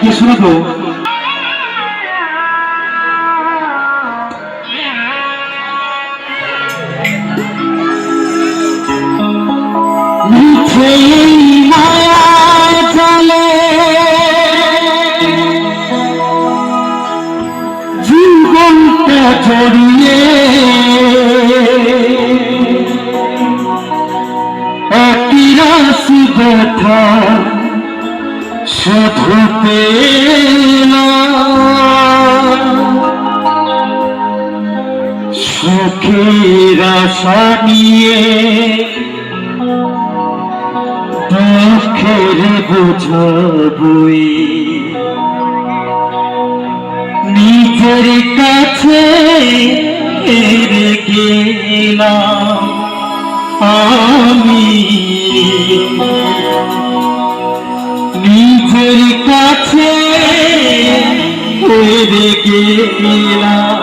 কে শোনাবো? মায়া চলে জীবনটা জড়িয়ে একই রাশি ব্যথা শুধু সুখের আশা নিয়ে দুঃখের বোঝা বই নিজের কাছে হেরে গেলাম আমি, নিজের কাছে হেরে গেলাম।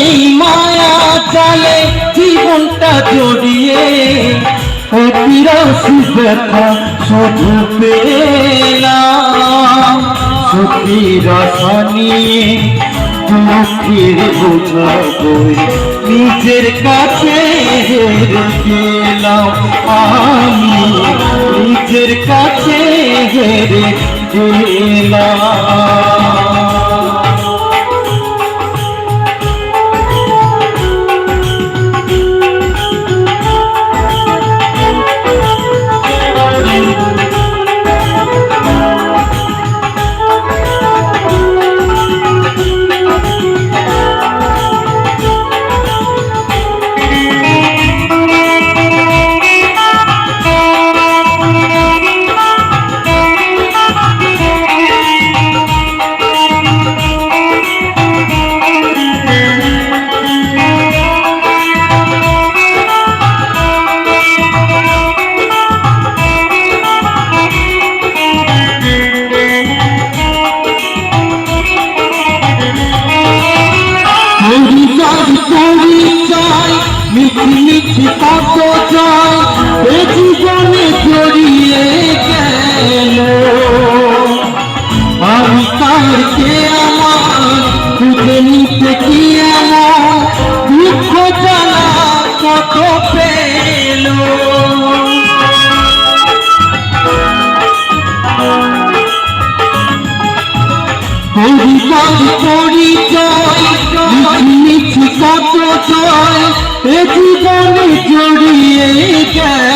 এই মায়া জালে জীবনটা জড়িয়ে বিরাশি ব্যথা শুধু পেলাম সুখের আশা নিয়ে দুঃখের বোঝা বই নিজের কাছে হেরে গেলাম আমি, নিজের কাছে হেরে গেলাম। মিছি কত জয় এ জীবনে জড়িয়ে গেল, আমি কারকে আমার খুঁজে নিতে কি আমার দুঃখ জ্বালা কত পেল। পরিচয় মিছি কত জয় এ জীবনে জড়িয়ে গেল।